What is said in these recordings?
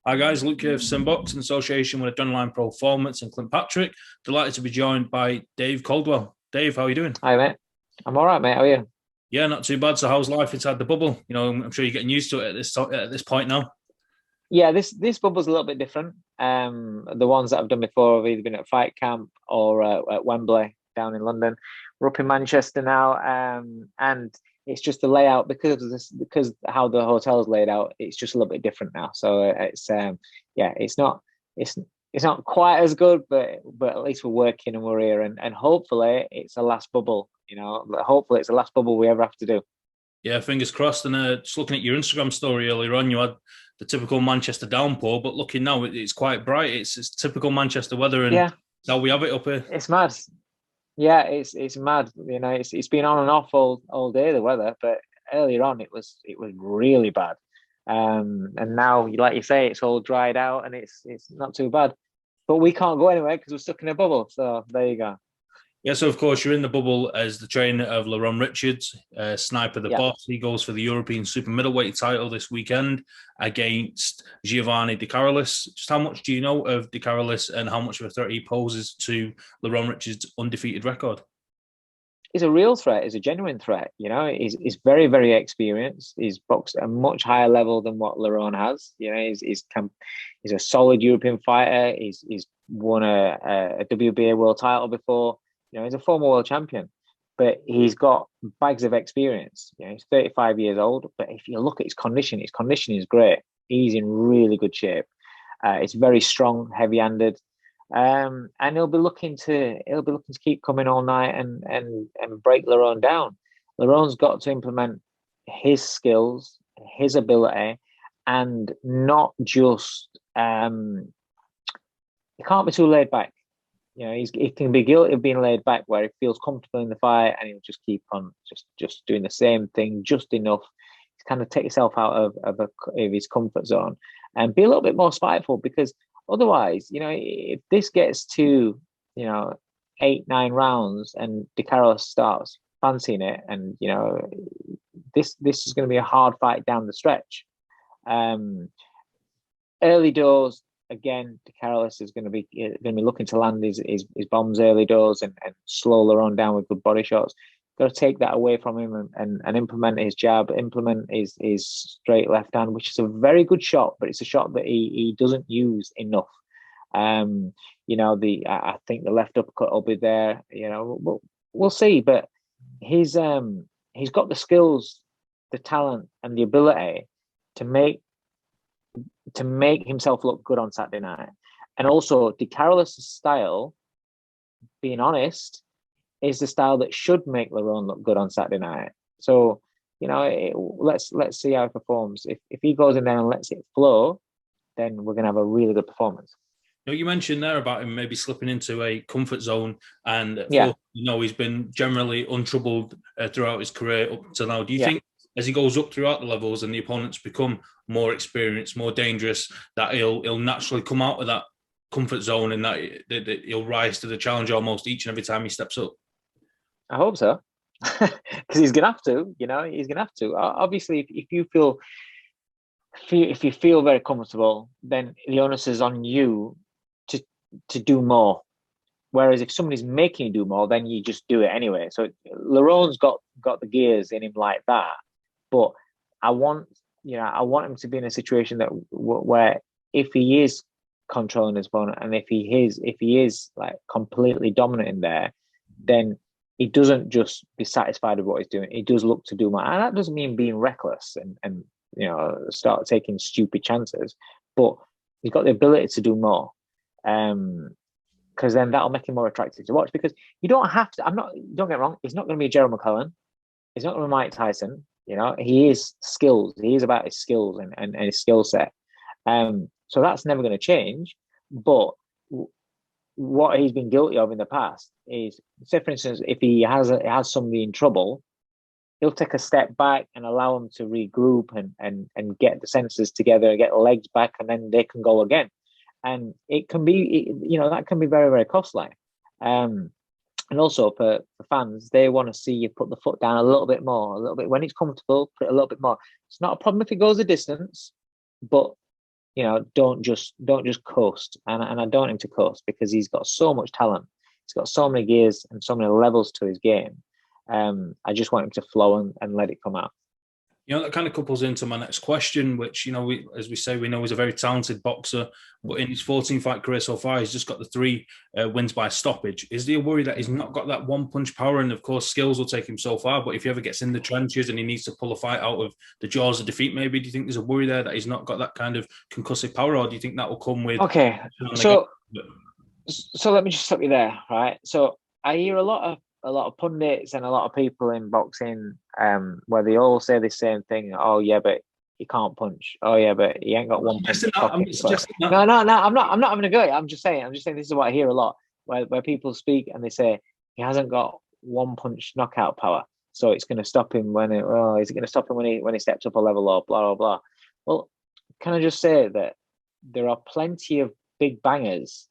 Hi guys, Luke here of SimBoxx in association with Adrenaline Performance and Clint Patrick. Delighted to be joined by Dave Coldwell. Dave, how are you doing? Hi, mate. I'm all right, mate. How are you? Yeah, not too bad. So how's life inside the bubble? I'm sure you're getting used to it at this point now. Yeah, this bubble's a little bit different. The ones that I've done before have either been at Fight Camp or at Wembley down in London. We're up in Manchester now, and it's just the layout because how the hotel is laid out. It's just a little bit different now. So yeah, it's it's not quite as good, but at least we're working and we're here, and hopefully it's the last bubble. Hopefully it's the last bubble we ever have to do. Yeah, fingers crossed. And just looking at your Instagram story earlier on, you had the typical Manchester downpour, but looking now, it's quite bright. It's typical Manchester weather, and Yeah, now we have it up here. it's mad. Yeah, it's mad. It's been on and off all day, the weather, but earlier on it was really bad. And now, like you say, it's all dried out and it's not too bad. But we can't go anywhere because we're stuck in a bubble. So there you go. Yeah, so of course you're in the bubble as the trainer of Lerrone Richards, Sniper the Yeah. boss. He goes for the European super middleweight title this weekend against Giovanni De Carolis. Just how much do you know of De Carolis and how much of a threat he poses to Lerrone Richards' undefeated record? He's a real threat. He's a genuine threat. He's very, very experienced. He's boxed at a much higher level than what Lerrone has. He's a solid European fighter. He's won a WBA world title before. He's a former world champion, but he's got bags of experience. He's 35 years old, but if you look at his condition is great. He's in really good shape. It's very strong, heavy-handed. And he'll be looking to keep coming all night and break Lerrone down. Lerrone's got to implement his skills, his ability, and not just he can't be too laid back. He can be guilty of being laid back where he feels comfortable in the fight and he'll just keep on just doing the same thing just enough to kind of take yourself out of his comfort zone and be a little bit more spiteful because otherwise, if this gets to, 8, 9 rounds and De Carolis starts fancying it and, this is going to be a hard fight down the stretch. Early doors, again, De Carolis is going to be looking to land his bombs early doors and slow Lerrone down with good body shots. Got to take that away from him and implement his jab, implement his straight left hand, which is a very good shot, but it's a shot that he doesn't use enough. I think the left uppercut will be there. We'll see, but he's got the skills, the talent, and the ability to make himself look good on Saturday night. And also, De Carolis' style, being honest, is the style that should make Lerrone look good on Saturday night. So, let's see how he performs. If he goes in there and lets it flow, then we're going to have a really good performance. You mentioned there about him maybe slipping into a comfort zone, and Yeah, he's been generally untroubled throughout his career up to now. Do you yeah. think as he goes up throughout the levels and the opponents become more experienced, more dangerous, that he'll naturally come out of that comfort zone and that he'll rise to the challenge almost each and every time he steps up? I hope so, because he's gonna have to. He's gonna have to. Obviously, if you feel very comfortable, then the onus is on you to do more. Whereas if somebody's making you do more, then you just do it anyway. So Lerrone's got the gears in him like that, but I want him to be in a situation where if he is controlling his opponent and if he is like completely dominant in there, then he doesn't just be satisfied with what he's doing. He does look to do more, and that doesn't mean being reckless and start taking stupid chances, but he's got the ability to do more. Because then that'll make him more attractive to watch. Because you don't have to. Don't get me wrong. He's not going to be Gerald McClellan. He's not going to be Mike Tyson. He is skilled. He is about his skills and his skill set. So that's never going to change. But what he's been guilty of in the past is, say for instance, if he has somebody in trouble, he'll take a step back and allow them to regroup and get the senses together and get the legs back, and then they can go again. And it can be, that can be very, very costly. And also for fans, they want to see you put the foot down a little bit when it's comfortable, put it a little bit more. It's not a problem if it goes a distance, but don't just coast. And I don't want him to coast because he's got so much talent. He's got so many gears and so many levels to his game. I just want him to flow and let it come out. That kind of couples into my next question, which, as we say, we know he's a very talented boxer, but in his 14-fight career so far, he's just got the 3 wins by stoppage. Is there a worry that he's not got that one-punch power? And, of course, skills will take him so far, but if he ever gets in the trenches and he needs to pull a fight out of the jaws of defeat, maybe, do you think there's a worry there that he's not got that kind of concussive power, or do you think that will come with... Okay, so let me just stop you there, right? So I hear a lot of pundits and a lot of people in boxing where they all say the same thing. Oh yeah, but he can't punch. Oh yeah, but he ain't got one punch. I'm suggesting that. No, I'm not having a go. I'm just saying this is what I hear a lot where people speak and they say he hasn't got one punch knockout power, so it's going to stop him is it going to stop him when he steps up a level, or blah blah blah. Well, can I just say that there are plenty of big bangers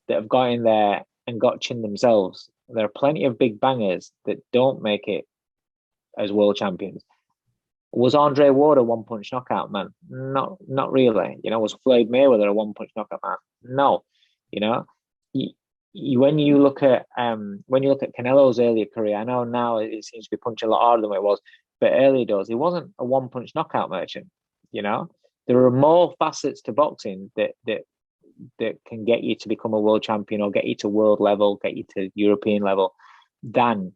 that have got in there and got chin themselves. There are plenty of big bangers that don't make it as world champions. Was Andre Ward a one-punch knockout man? Not really. Was Floyd Mayweather a one-punch knockout man? No. When you look at Canelo's earlier career, I know now it seems to be punching a lot harder than it was, but earlier days he wasn't a one-punch knockout merchant. There are more facets to boxing that can get you to become a world champion or get you to world level, get you to European level, than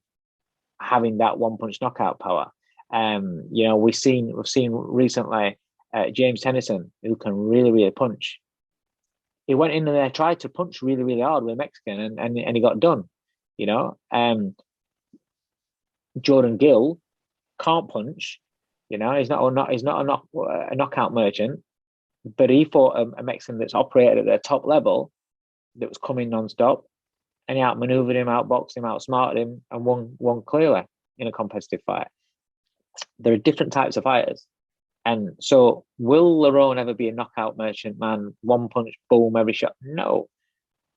having that one punch knockout power. We've seen recently James Tennyson, who can really, really punch. He went in there, tried to punch really, really hard with a Mexican, and he got done. Jordan Gill can't punch. He's not a knockout merchant. But he fought a Mexican that's operated at their top level, that was coming non-stop, and he outmaneuvered him, outboxed him, outsmarted him, and won clearly in a competitive fight. There are different types of fighters. And so will Lerrone ever be a knockout merchant man, one punch, boom, every shot? No.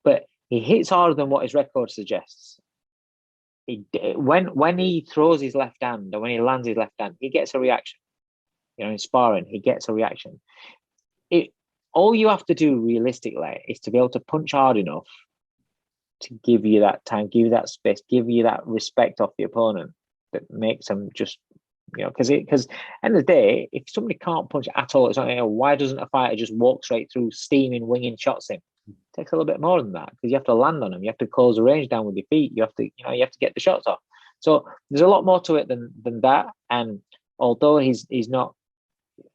But he hits harder than what his record suggests. When he throws his left hand, or when he lands his left hand, he gets a reaction. In sparring, he gets a reaction. All you have to do realistically is to be able to punch hard enough to give you that time, give you that space, give you that respect off the opponent that makes them just, because at the end of the day, if somebody can't punch at all, it's not, why doesn't a fighter just walk straight through, steaming, winging shots in? It takes a little bit more than that, because you have to land on them, you have to close the range down with your feet, you have to get the shots off. So there's a lot more to it than that. And although he's not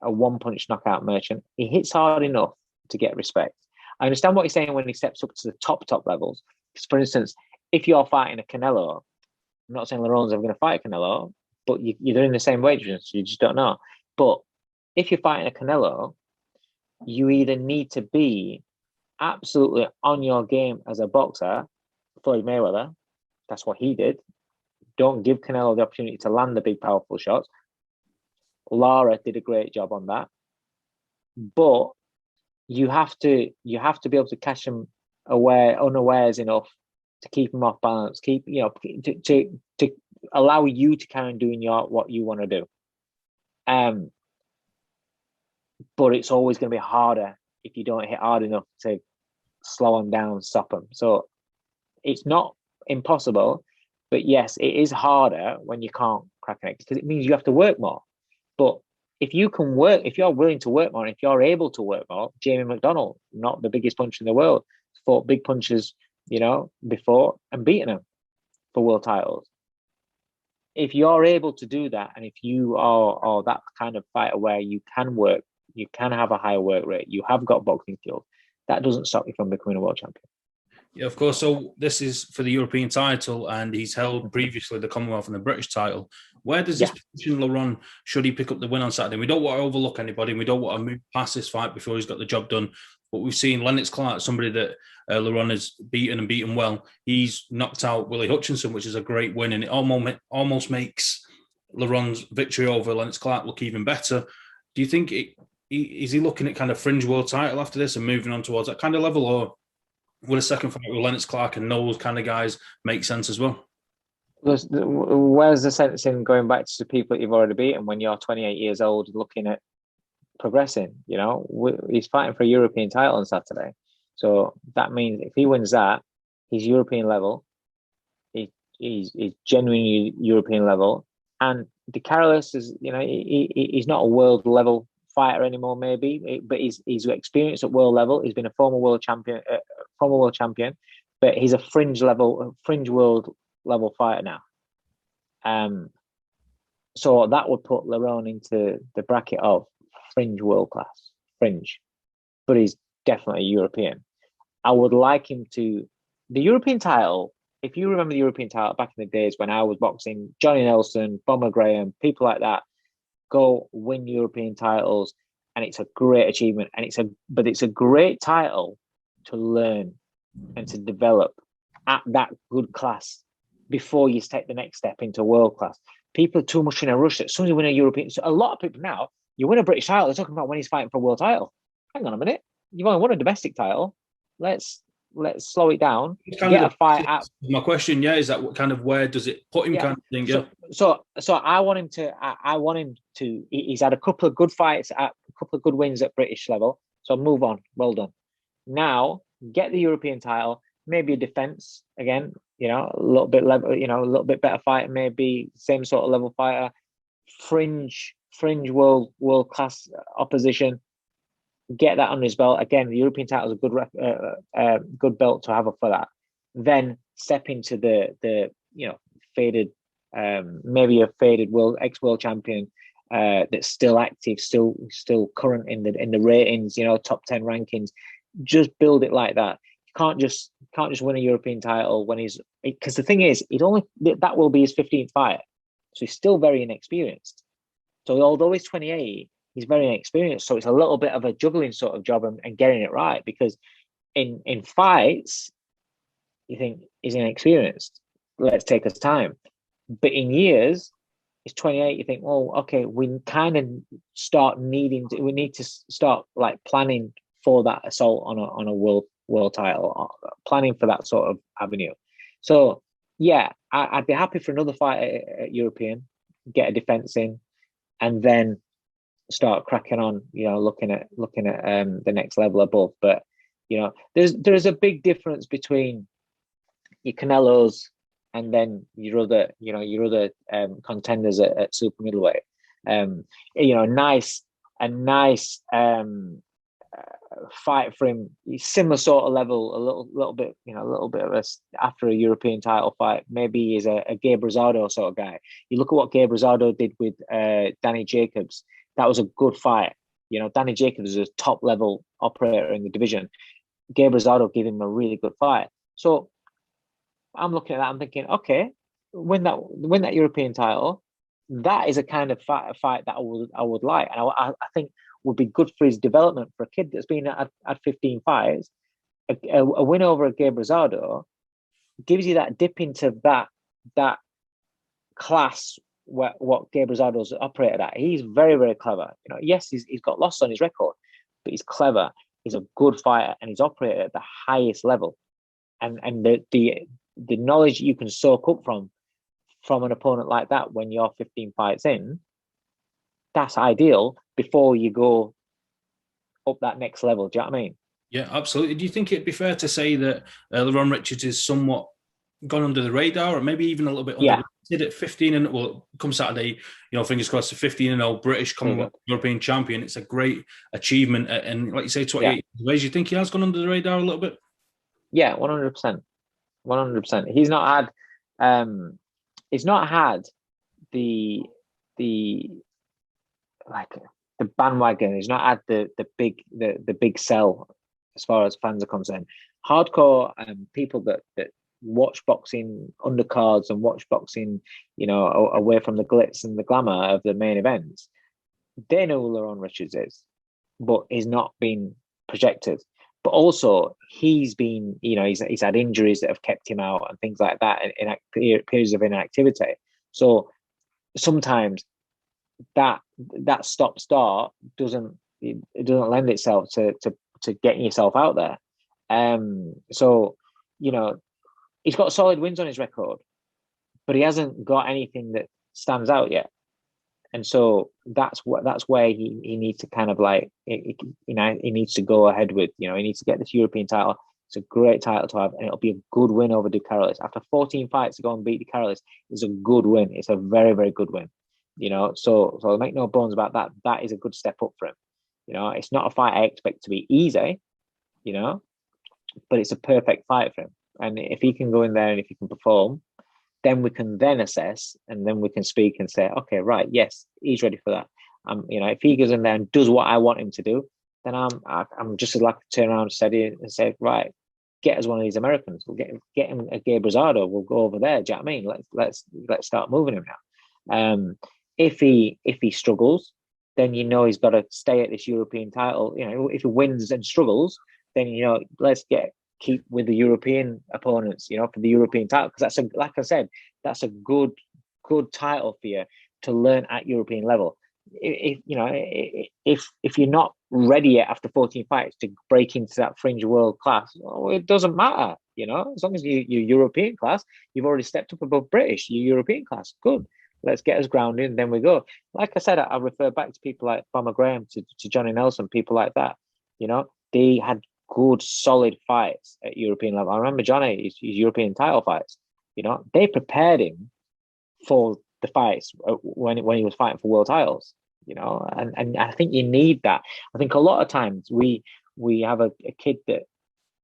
a one-punch knockout merchant, he hits hard enough to get respect. I understand what he's saying when he steps up to the top levels. Because, for instance, if you're fighting a Canelo, I'm not saying Lerrone's ever going to fight a Canelo, but you're doing the same weight division, so you just don't know. But if you're fighting a Canelo, you either need to be absolutely on your game as a boxer. Floyd Mayweather, that's what he did. Don't give Canelo the opportunity to land the big, powerful shots. Lara did a great job on that, but you have to be able to catch him unawares enough to keep him off balance, to allow you to carry on doing what you want to do. But it's always going to be harder if you don't hit hard enough to slow him down, stop him. So it's not impossible, but yes, it is harder when you can't crack an egg, because it means you have to work more. But if you can work, if you're willing to work more, if you're able to work more, Jamie McDonnell, not the biggest puncher in the world, fought big punchers, before and beaten them for world titles. If you're able to do that, and if you are that kind of fighter where you can work, you can have a higher work rate, you have got boxing skills, that doesn't stop you from becoming a world champion. Yeah, of course. So this is for the European title, and he's held previously the Commonwealth and the British title. Where does this position Lerrone, should he pick up the win on Saturday? We don't want to overlook anybody. We don't want to move past this fight before he's got the job done. But we've seen Lennox Clark, somebody that Lerrone has beaten well. He's knocked out Willie Hutchinson, which is a great win, and it almost makes Lerrone's victory over Lennox Clark look even better. Do you think is he looking at kind of fringe world title after this and moving on towards that kind of level, or would a second fight with Lennox Clark and those kind of guys make sense as well? Where's the sense in going back to the people that you've already beaten when you're 28 years old, looking at progressing. He's fighting for a European title on Saturday, so that means if he wins that, he's European level. He's genuinely European level, and De Carolis is, he's not a world level fighter anymore, maybe, but he's experienced at world level. He's been a former world champion, but he's a fringe world level fighter now. So that would put Lerrone into the bracket of fringe world class, but he's definitely European. I would like him to, the European title. If you remember the European title back in the days when I was boxing, Johnny Nelson, Bomber Graham, people like that, go win European titles, and it's a great achievement. And it's a great title to learn and to develop at that good class before you take the next step into world class. People are too much in a rush. As soon as you win a European, so a lot of people now, you win a British title, they're talking about when he's fighting for a world title. Hang on a minute, you've only won a domestic title. Let's slow it down. Get a fight out. My question, is that what kind of, where does it put him, kind of thing? Yeah. So I want him to. I want him to. He's had a couple of good fights, a couple of good wins at British level. So move on. Well done. Now get the European title. Maybe a defense again. A little bit level. A little bit better fighter. Maybe same sort of level fighter. Fringe world class opposition. Get that under his belt. Again, the European title is a good belt to have for that. Then step into the faded, maybe a faded ex-world champion that's still active, still current in the ratings, top 10 rankings. Just build it like that. You can't just win a European title because the thing is, that will be his 15th fight, so he's still very inexperienced. So although he's 28. He's very inexperienced, so it's a little bit of a juggling sort of job and getting it right, because in fights, you think he's inexperienced. Let's take us time. But in years, he's 28. You think, oh, okay, we kind of we need to start like planning for that assault on a world title, planning for that sort of avenue. So yeah, I'd be happy for another fight at European, get a defense in, and then start cracking on, looking at the next level above. But there's a big difference between your Canelos and then your other contenders at super middleweight. A nice fight for him, similar sort of level, a little bit of a, after a European title fight, maybe is a Gabe Rosado sort of guy. You look at what Gabe Rosado did with Danny Jacobs. That was a good fight. Danny Jacobs is a top level operator in the division. Gabe Rosado gave him a really good fight. So I'm looking at that. I'm thinking, okay, win that European title. That is a kind of fight that I would like, and I think would be good for his development for a kid that's been at 15 fights. A win over a Gabe Rosado gives you that dip into that class. What Gabe Rosado's operated at. He's very, very clever. Yes, he's got loss on his record, but he's clever. He's a good fighter, and he's operated at the highest level. And the knowledge you can soak up from an opponent like that when you're 15 fights in, that's ideal before you go up that next level. Do you know what I mean? Yeah, absolutely. Do you think it'd be fair to say that Lerrone Richards is somewhat gone under the radar, or maybe even a little bit under at 15 and well, come Saturday, fingers crossed, to 15-0 British Commonwealth European champion. It's a great achievement, and like you say, 28 ways. You think he has gone under the radar a little bit? Yeah, 100%. He's not had the bandwagon. He's not had the big sell as far as fans are concerned. Hardcore people that watch boxing undercards and watch boxing, away from the glitz and the glamour of the main events, they know who Lerrone Richards is, but he's not been projected. But also, he's been, he's had injuries that have kept him out and things like that in periods of inactivity. So sometimes that stop-start doesn't lend itself to getting yourself out there. So, he's got solid wins on his record, but he hasn't got anything that stands out yet. And so that's where he needs to kind of like, he needs to go ahead with, he needs to get this European title. It's a great title to have, and it'll be a good win over De Carolis. After 14 fights to go and beat De Carolis is a good win. It's a very, very good win. So make no bones about that. That is a good step up for him. It's not a fight I expect to be easy, but it's a perfect fight for him. And if he can go in there and if he can perform, then we can then assess, and then we can speak and say, okay, right, yes, he's ready for that. If he goes in there and does what I want him to do, then I'm just like to turn around steady and say, right, get us one of these Americans. We'll get him a Gabe Rosado. We'll go over there. Do you know what I mean? Let's start moving him now. If he struggles, then he's got to stay at this European title. If he wins and struggles, then let's keep with the European opponents, for the European title, because like I said, that's a good title for you to learn at European level. If you're not ready yet after 14 fights to break into that fringe world class, it doesn't matter. As long as you're European class, you've already stepped up above British. You're European class, good. Let's get us grounded, and then we go. Like I said, I refer back to people like Bomber Graham, to Johnny Nelson, people like that. They had good, solid fights at European level. I remember Johnny, his European title fights. They prepared him for the fights when he was fighting for world titles. And I think you need that. I think a lot of times we have a kid that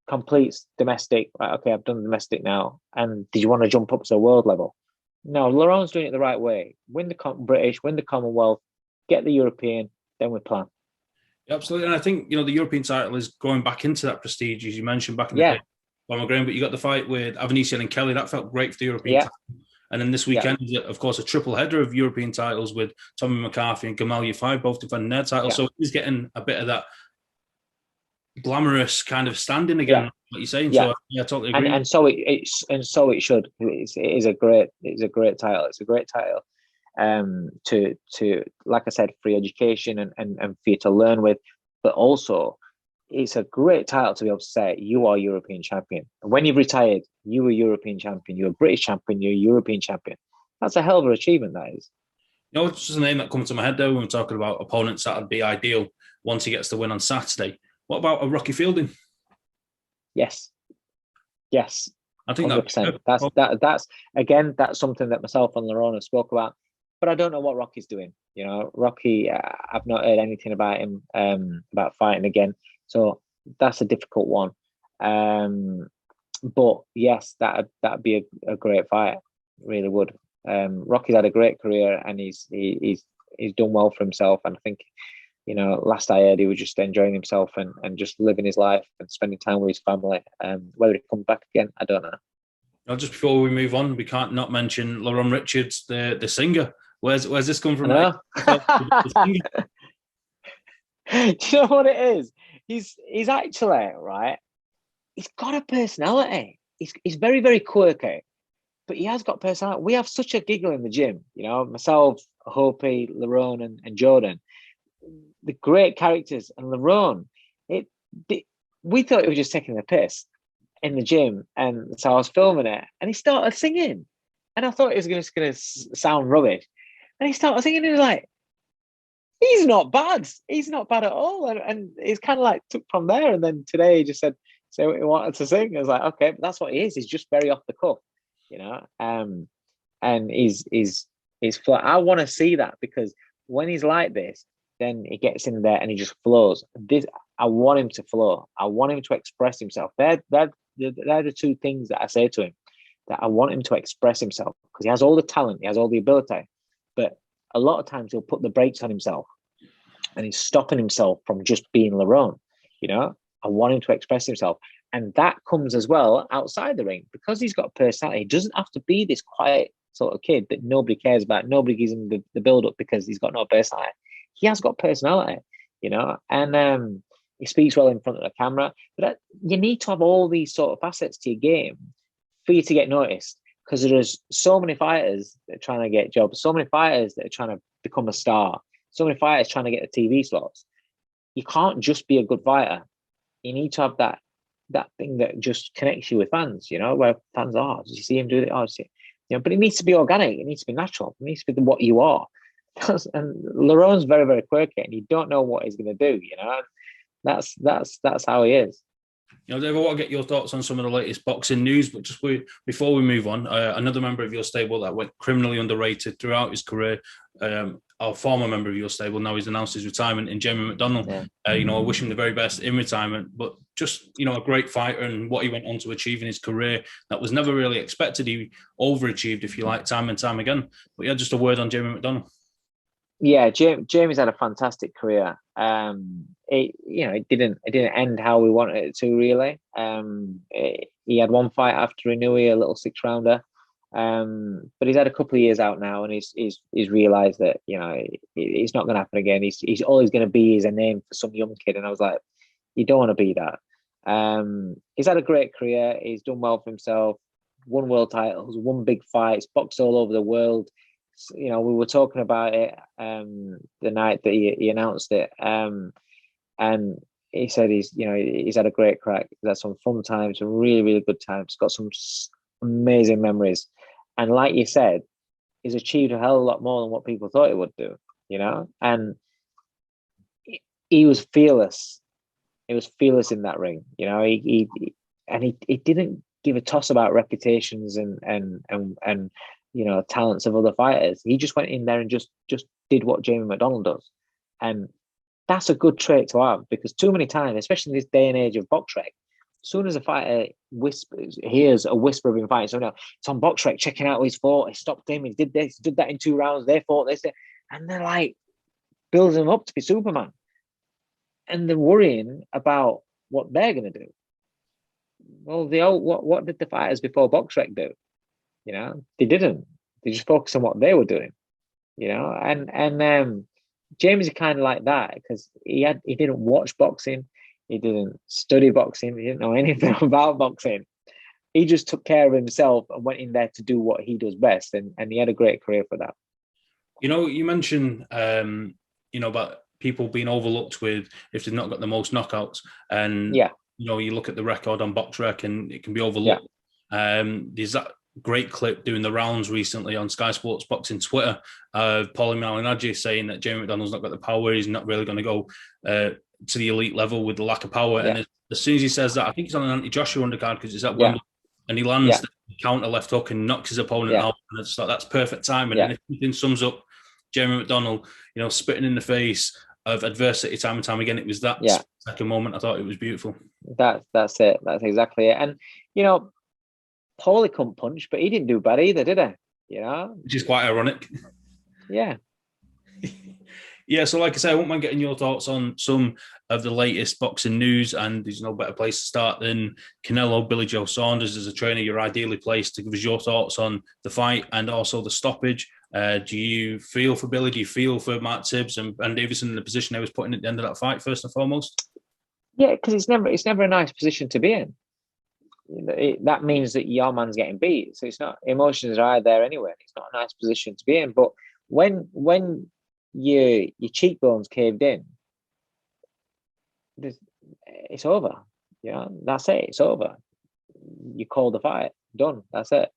completes domestic. Right, okay, I've done domestic now, and do you want to jump up to a world level? No, Lerrone's doing it the right way. Win the British, win the Commonwealth, get the European, then we plan. Absolutely, and I think the European title is going back into that prestige, as you mentioned back in the day. Bomber Graham, but you got the fight with Avanesian and Kelly. That felt great for the European title. And then this weekend is, of course, a triple header of European titles with Tommy McCarthy and Gamal Yafai both defending their titles. So he's getting a bit of that glamorous kind of standing again. What you're saying? So I totally agree. And so it should. It is a great title. It's a great title. To like I said, free education and for you to learn with, but also it's a great title to be able to say you are European champion. And when you've retired, you were European champion, you're a British champion, you're a European champion. That's a hell of an achievement, that is. It's just a name that comes to my head though when we're talking about opponents that would be ideal once he gets the win on Saturday. What about a Rocky Fielding? Yes. I think 100%. That's something that myself and Lerrone spoke about. But I don't know what Rocky's doing. Rocky, I've not heard anything about him about fighting again. So that's a difficult one. But yes, that'd be a great fight. It really would. Rocky's had a great career, and he's done well for himself. And I think, last I heard, he was just enjoying himself and just living his life and spending time with his family. Whether he comes back again, I don't know. Just before we move on, we can't not mention Lerrone Richards, the singer. Where's this come from? Do you know what it is? He's actually, right, he's got a personality. He's very, very quirky, but he has got personality. We have such a giggle in the gym, myself, Hopi, Lerrone, and Jordan. The great characters, and Lerrone, we thought he was just taking the piss in the gym, and so I was filming it, and he started singing, and I thought it was just going to sound rubbish. And he started singing, and he was like, he's not bad. He's not bad at all. And he's kind of like took from there. And then today he just said, say what he wanted to sing. I was like, okay, but that's what he is. He's just very off the cuff, and he's flat. I want to see that, because when he's like this, then he gets in there and he just flows. I want him to flow. I want him to express himself. They're the two things that I say to him, that I want him to express himself, because he has all the talent, he has all the ability. But a lot of times he'll put the brakes on himself, and he's stopping himself from just being Lerrone. I want him to express himself. And that comes as well outside the ring, because he's got personality. He doesn't have to be this quiet sort of kid that nobody cares about. Nobody gives him the build-up because he's got no personality. He has got personality, and he speaks well in front of the camera. But you need to have all these sort of facets to your game for you to get noticed. Because there's so many fighters that are trying to get jobs, so many fighters that are trying to become a star, so many fighters trying to get the TV slots. You can't just be a good fighter. You need to have that thing that just connects you with fans, where fans are. Did you see him do it? But it needs to be organic. It needs to be natural. It needs to be what you are. And Lerrone's very, very quirky, and you don't know what he's going to do. That's how he is. Dave, I want to get your thoughts on some of the latest boxing news, but just before we move on, another member of your stable that went criminally underrated throughout his career, our former member of your stable, now he's announced his retirement, in Jamie McDonnell. Yeah. I wish him the very best in retirement, but just, a great fighter, and what he went on to achieve in his career that was never really expected. He overachieved, if you like, time and time again. But yeah, just a word on Jamie McDonnell. Yeah, Jamie's had a fantastic career. It didn't end how we wanted it to, really. He had one fight after Inouye, a little 6-rounder. But he's had a couple of years out now, and he's realised that it's not going to happen again. He's always going to be a name for some young kid, and I was like, you don't want to be that. He's had a great career. He's done well for himself. Won world titles, won big fights, boxed all over the world. We were talking about it the night that he announced it, and he said he's had a great crack. He's had some fun times, some really, really good times. Got some amazing memories, and like you said, he's achieved a hell of a lot more than what people thought he would do. And he was fearless. He was fearless in that ring. He didn't give a toss about reputations and talents of other fighters. He just went in there and just did what Jamie McDonnell does. And that's a good trait to have, because too many times, especially in this day and age of BoxRec, as soon as a fighter hears a whisper of him fighting, so now it's on BoxRec, checking out his fought, he stopped him, he did this, he did that in 2 rounds, they fought this, and they're like building him up to be Superman. And they're worrying about what they're going to do. Well, what did the fighters before BoxRec do? They didn't. They just focused on what they were doing. And James is kind of like that, because he didn't watch boxing, he didn't study boxing, he didn't know anything about boxing. He just took care of himself and went in there to do what he does best, and he had a great career for that. You mentioned about people being overlooked with if they've not got the most knockouts, and you look at the record on BoxRec and it can be overlooked. There's that great clip doing the rounds recently on Sky Sports Boxing Twitter of Paulie Malignaggi saying that Jamie McDonnell's not got the power, he's not really going to go to the elite level with the lack of power. And as soon as he says that, I think he's on an anti-Joshua undercard because it's at Wembley, and he lands the counter left hook and knocks his opponent out, and it's like, that's perfect timing. And if anything sums up Jamie McDonnell, spitting in the face of adversity time and time again, it was that second moment. I thought it was beautiful. That's it. That's exactly it. And Paulie couldn't punch, but he didn't do bad either, did he? Which is quite ironic. Yeah. Yeah, so like I say, I won't mind getting your thoughts on some of the latest boxing news, and there's no better place to start than Canelo Billy Joe Saunders. As a trainer, you're ideally placed to give us your thoughts on the fight and also the stoppage. Do you feel for Billy? Do you feel for Mark Tibbs and Davison in the position they was putting at the end of that fight, first and foremost? Yeah, because it's never a nice position to be in. That means that your man's getting beat. So it's not, emotions are high there anyway. It's not a nice position to be in. But when your cheekbones caved in, it's over. That's it. It's over. You call the fight. Done. That's it.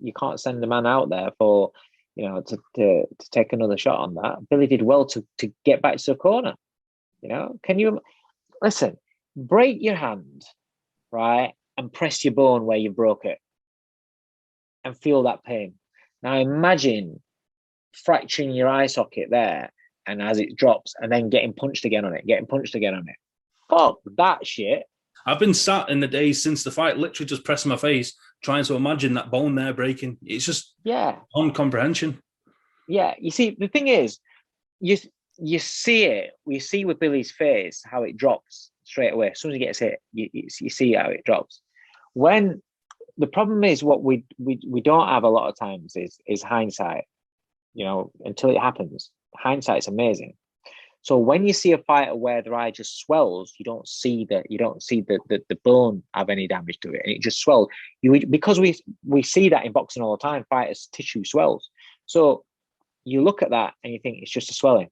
You can't send a man out there for to take another shot on that. Billy did well to get back to the corner. Can you listen? Break your hand, right, and press your bone where you broke it, and feel that pain. Now imagine fracturing your eye socket there, and as it drops, and then getting punched again on it. Fuck that shit. I've been sat in the days since the fight, literally just pressing my face, trying to imagine that bone there breaking. It's just uncomprehension. Yeah, you see, the thing is, you see it. We see with Billy's face how it drops straight away. As soon as he gets hit, you see how it drops. When the problem is, what we don't have a lot of times is hindsight. Until it happens, hindsight's amazing. So when you see a fighter where their eye just swells, you don't see the bone have any damage to it, and it just swells. Because we see that in boxing all the time, fighters' tissue swells. So you look at that and you think it's just a swelling,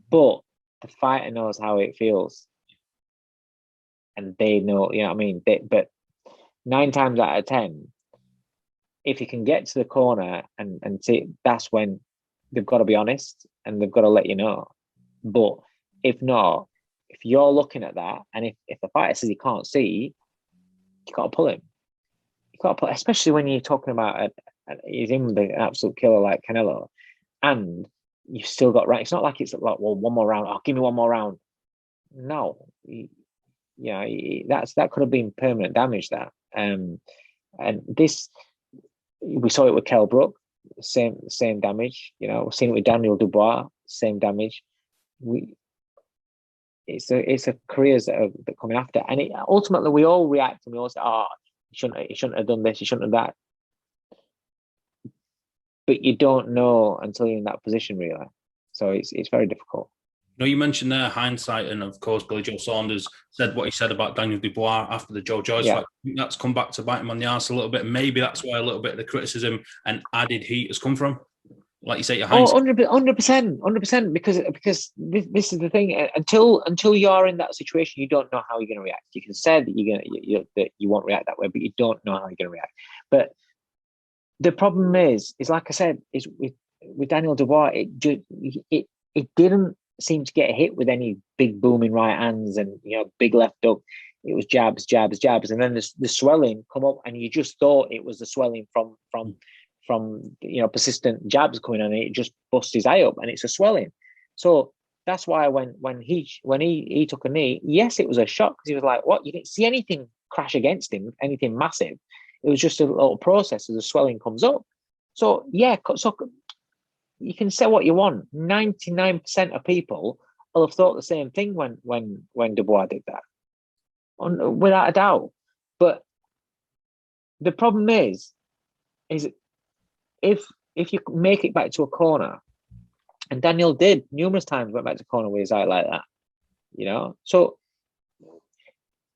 but the fighter knows how it feels, and they know. But 9 times out of 10, if you can get to the corner and see, that's when they've got to be honest and they've got to let you know. But if not, if you're looking at that, and if the fighter says he can't see, you got to pull him. You got to pull, especially when you're talking about he's in the absolute killer like Canelo, and you've still got right. It's not like it's like, well, one more round. Oh, give me one more round. No, that could have been permanent damage. That and this, we saw it with Kell Brook, same damage. We've seen it with Daniel Dubois, same damage. It's a careers that are coming after, and ultimately we all react and we all say, "Oh, he shouldn't have done this, he shouldn't have that." But you don't know until you're in that position, really. So it's very difficult. You mentioned there hindsight, and of course, Billy Joe Saunders said what he said about Daniel Dubois after the Joe Joyce fight. I think that's come back to bite him on the arse a little bit. Maybe that's where a little bit of the criticism and added heat has come from. Like you say, your hindsight. 100%. Because this is the thing. Until you're in that situation, you don't know how you're going to react. You can say that that you won't react that way, but you don't know how you're going to react. But the problem is like I said, is with Daniel Dubois, it didn't seem to get hit with any big booming right hands and big left hook. It was jabs, and then the swelling come up, and you just thought it was the swelling from persistent jabs coming on, and it just bust his eye up, and it's a swelling. So that's why when he took a knee, yes, it was a shock because he was like, "What? You didn't see anything crash against him, anything massive? It was just a little process as the swelling comes up." So yeah, so you can say what you want. 99% of people will have thought the same thing when Dubois did that, without a doubt. But the problem is if you make it back to a corner, and Daniel did numerous times went back to corner with his eye like that, So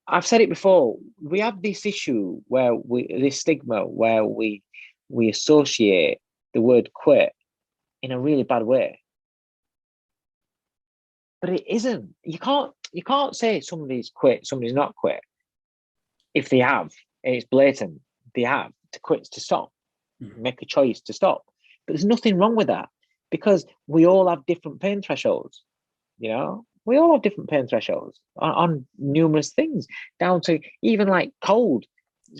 I've said it before. We have this issue where this stigma where we associate the word quit in a really bad way, but it isn't. You can't say somebody's quit, somebody's not quit. If they have, it's blatant. They have to quit, to stop, make a choice to stop. But there's nothing wrong with that because we all have different pain thresholds. We all have different pain thresholds on numerous things, down to even like cold.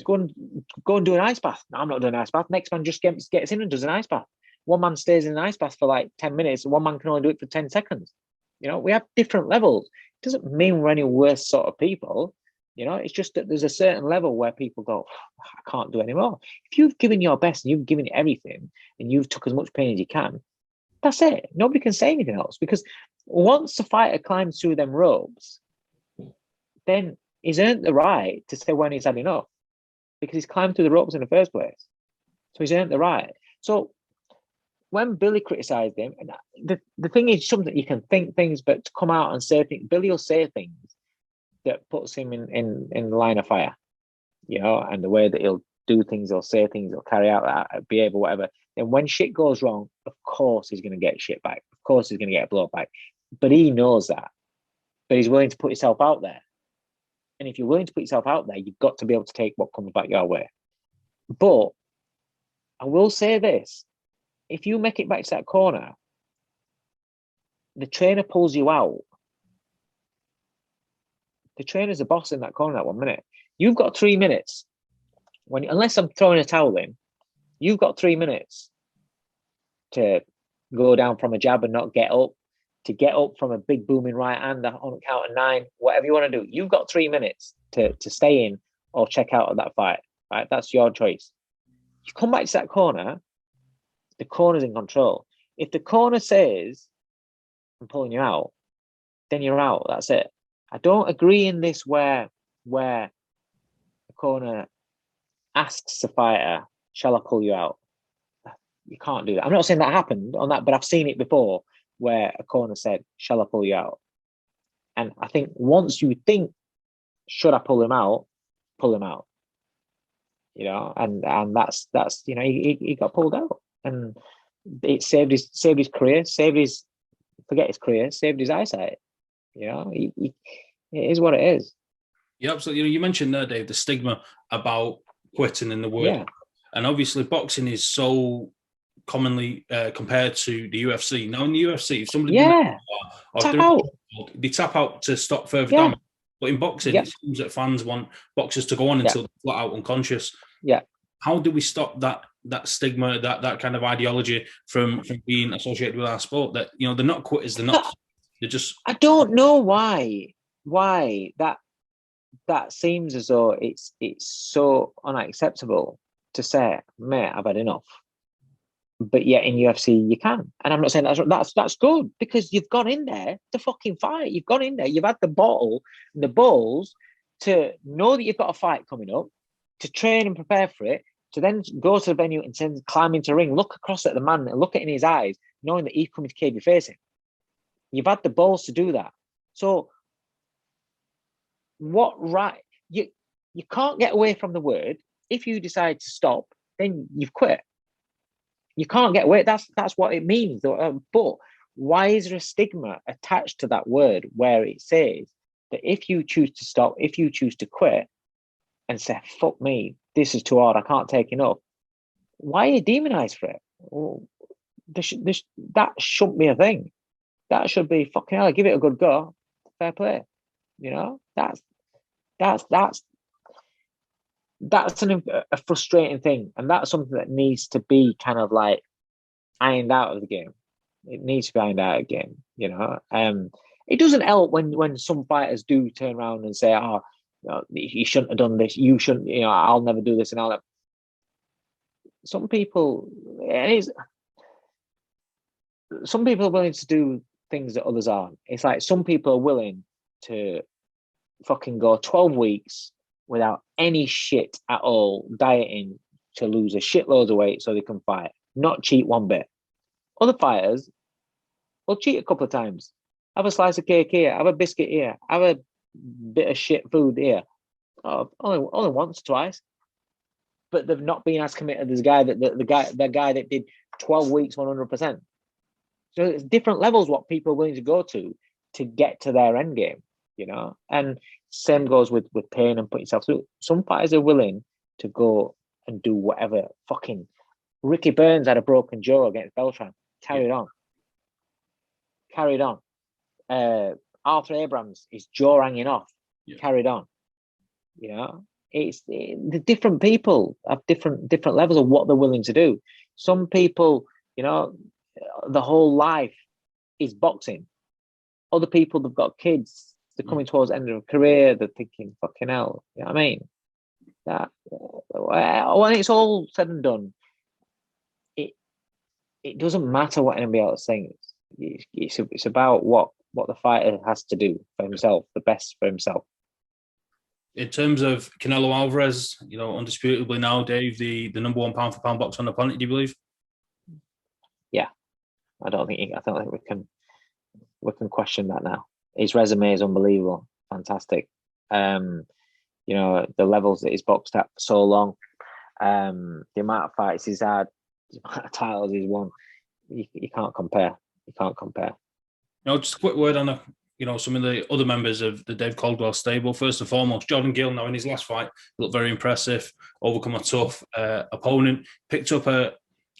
Go and do an ice bath. No, I'm not doing an ice bath. Next man just gets in and does an ice bath. One man stays in an ice bath for like 10 minutes, and one man can only do it for 10 seconds. We have different levels. It doesn't mean we're any worse sort of people. It's just that there's a certain level where people go, I can't do anymore. If you've given your best and you've given everything and you've took as much pain as you can, that's it. Nobody can say anything else, because once the fighter climbs through them ropes, then he's earned the right to say when he's had enough, because he's climbed through the ropes in the first place. So he's earned the right. So when Billy criticised him, the thing is, something you can think things, but to come out and say things, Billy will say things that puts him in the line of fire, and the way that he'll do things, he'll say things, he'll carry out that behaviour, whatever. Then when shit goes wrong, of course he's going to get shit back. Of course he's going to get a blow back. But he knows that. But he's willing to put himself out there. And if you're willing to put yourself out there, you've got to be able to take what comes back your way. But I will say this. If you make it back to that corner, the trainer pulls you out. The trainer's the boss in that corner that 1 minute. You've got 3 minutes. Unless I'm throwing a towel in, you've got 3 minutes to go down from a jab and not get up, to get up from a big booming right hand on count of 9, whatever you want to do. You've got 3 minutes to stay in or check out of that fight. Right? That's your choice. You come back to that corner, the corner's in control. If the corner says, I'm pulling you out, then you're out. That's it. I don't agree in this where the corner asks the fighter, shall I pull you out? You can't do that. I'm not saying that happened on that, but I've seen it before where a corner said, shall I pull you out? And I think once you think, should I pull him out, pull him out. And that's he got pulled out, and it saved his career, saved his eyesight. It is what it is. Yeah, absolutely. You mentioned there, Dave, the stigma about quitting in the word. Yeah. And obviously, boxing is so commonly compared to the UFC. Now, in the UFC, if somebody or if tap they're out. they tap out to stop further Yeah, damage. But in boxing, it seems that fans want boxers to go on until they're flat out unconscious. Yeah. How do we stop that stigma, that kind of ideology from being associated with our sport? That they're not quitters, they're not. They're just. I don't know why that seems as though it's so unacceptable to say, mate, I've had enough. But yet in UFC you can, and I'm not saying that's good, because you've gone in there to fucking fight. You've gone in there, you've had the bottle and the balls to know that you've got a fight coming up, to train and prepare for it, to then go to the venue and then climb into the ring, look across at the man and look at in his eyes, knowing that he's coming to cave your face in. You've had the balls to do that. So what right? You can't get away from the word. If you decide to stop, then you've quit. You can't get away. That's what it means. But why is there a stigma attached to that word where it says that if you choose to stop, if you choose to quit and say, fuck me, this is too hard, I can't take enough, why are you demonized for it? Well, that shouldn't be a thing. That should be fucking hell, give it a good go. Fair play. That's a frustrating thing, and that's something that needs to be kind of like ironed out of the game. It needs to be ironed out of the game. It doesn't help when some fighters do turn around and say, "Oh, you shouldn't have done this. You shouldn't. I'll never do this and all that." Some people, some people are willing to do things that others aren't. It's like some people are willing to fucking go 12 weeks without any shit at all, dieting to lose a shitload of weight so they can fight, not cheat one bit. Other fighters will cheat a couple of times, have a slice of cake here, have a biscuit here, have a bit of shit food here. Only once, twice, but they've not been as committed as the guy that did 12 weeks 100%. So it's different levels what people are willing to go to get to their end game, and same goes with pain and put yourself through. Some fighters are willing to go and do whatever. Fucking Ricky Burns had a broken jaw against Beltran. Carried on. Arthur Abrams, his jaw hanging off. Carried on. It's the different people have different levels of what they're willing to do. Some people, the whole life is boxing. Other people, they've got kids. They're coming towards the end of a career. They're thinking, fucking hell. You know what I mean? That when it's all said and done, it doesn't matter what anybody else thinks. It's about what the fighter has to do for himself, the best for himself. In terms of Canelo Alvarez, undisputably now, Dave, the number one pound for pound boxer on the planet, do you believe? Yeah. I don't think we can question that now. His resume is unbelievable, fantastic. The levels that he's boxed at for so long, the amount of fights he's had, the amount of titles he's won, you can't compare. You can't compare. Just a quick word on some of the other members of the Dave Coldwell stable. First and foremost, Jordan Gill. Now in his last fight, looked very impressive. Overcome a tough opponent. Picked up a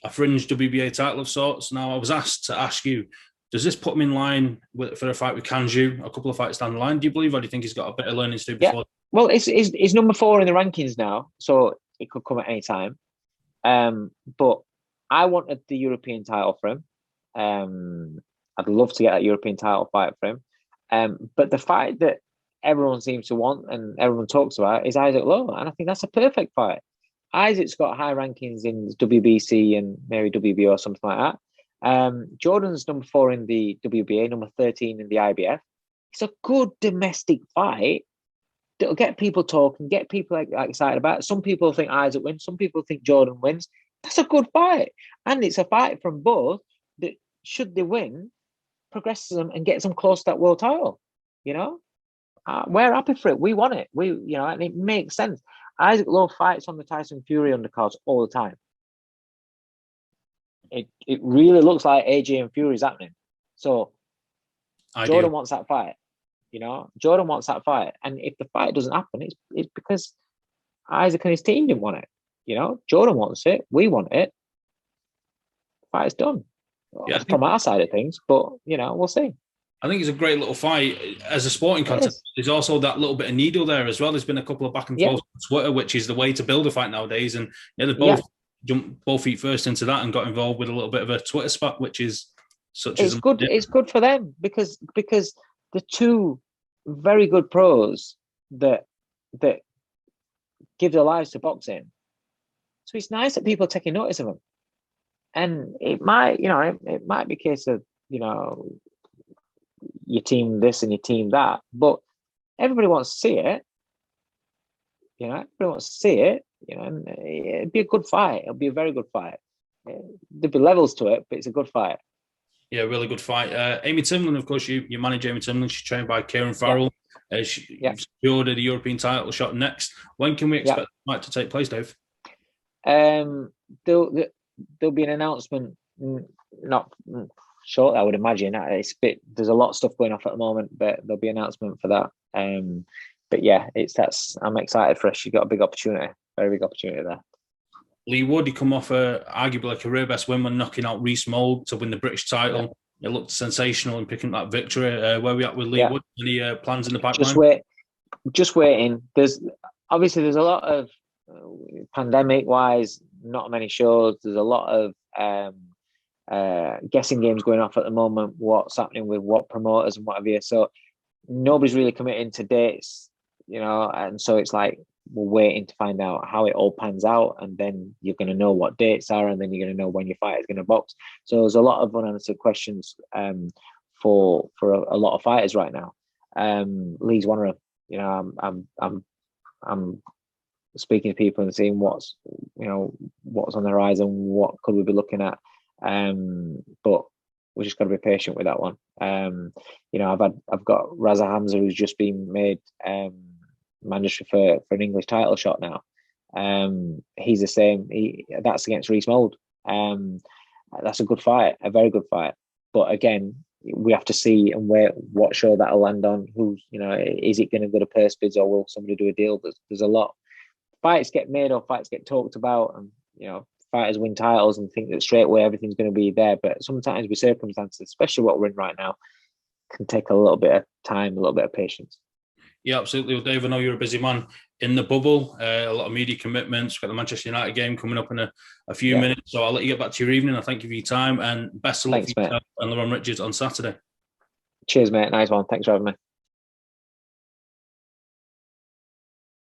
fringe WBA title of sorts. Now I was asked to ask you, does this put him in line for a fight with Kanju a couple of fights down the line, do you believe, or do you think he's got a bit of learning to do before? Yeah. Well, it's number 4 in the rankings now, so it could come at any time. But I wanted the European title for him. I'd love to get that European title fight for him. But the fight that everyone seems to want and everyone talks about is Isaac Lowe, and I think that's a perfect fight. Isaac's got high rankings in WBC and maybe WBO or something like that. Jordan's number 4 in the WBA, number 13 in the IBF. It's a good domestic fight that'll get people talking, get people excited about it. Some people think Isaac wins, some people think Jordan wins. That's a good fight. And it's a fight from both that, should they win, progresses them and gets them close to that world title. We're happy for it. We want it. And it makes sense. Isaac Lowe fights on the Tyson Fury undercards all the time. It really looks like AJ and Fury is happening. So Jordan wants that fight. Jordan wants that fight. And if the fight doesn't happen, it's because Isaac and his team didn't want it. You know, Jordan wants it. We want it. Fight's done. Yeah, From our side of things, but you know, we'll see. I think it's a great little fight. As a sporting contest, there's also that little bit of needle there as well. There's been a couple of back and forth on Twitter, which is the way to build a fight nowadays. And yeah, they both jumped both feet first into that and got involved with a little bit of a Twitter spat, which is such as good. It's good for them because the two very good pros that give their lives to boxing. So it's nice that people are taking notice of them. And it might be a case of, you know, your team this and your team that, but everybody wants to see it. You know, everybody wants to see it. You know, and it'd be a good fight. It'll be a very good fight. There'll be levels to it, but it's a good fight. Yeah, really good fight. Amy Timlin, of course, you manage Amy Timlin. She's trained by Kieran Farrell. She secured the European title shot next. When can we expect the fight to take place, Dave? There'll be an announcement not shortly, I would imagine. There's a lot of stuff going off at the moment, but there'll be an announcement for that. But yeah, I'm excited for us. She got a big opportunity, very big opportunity there. Leigh Wood, he come off arguably a career best win when knocking out Reece Mould to win the British title. It looked sensational in picking up that victory. Where are we at with Leigh Wood? Any plans in the pipeline? Just waiting. There's a lot of pandemic wise, not many shows. There's a lot of guessing games going off at the moment. What's happening with what promoters and what have you? So nobody's really committing to dates, you know. And so it's like we're waiting to find out how it all pans out, and then you're going to know what dates are, and then you're going to know when your fighter is going to box. So there's a lot of unanswered questions for a lot of fighters right now. Leigh's one of them. You know, I'm speaking to people and seeing what's on the horizon, what could we be looking at. But we just got to be patient with that one. You know, I've got Raza Hamza, who's just been made mandatory for an English title shot now. He's the same. That's against Reece Mould. That's a good fight, a very good fight. But again, we have to see and what show that'll land on. Who's, you know, is it going to go to purse bids, or will somebody do a deal? There's a lot. Fights get made or fights get talked about, and you know, fighters win titles and think that straight away everything's going to be there. But sometimes with circumstances, especially what we're in right now, can take a little bit of time, a little bit of patience. Yeah, absolutely. Well, Dave, I know you're a busy man in the bubble. A lot of media commitments. We've got the Manchester United game coming up in a few minutes. So I'll let you get back to your evening. I thank you for your time, and best of luck for you and Lerrone Richards on Saturday. Cheers, mate. Nice one. Thanks for having me.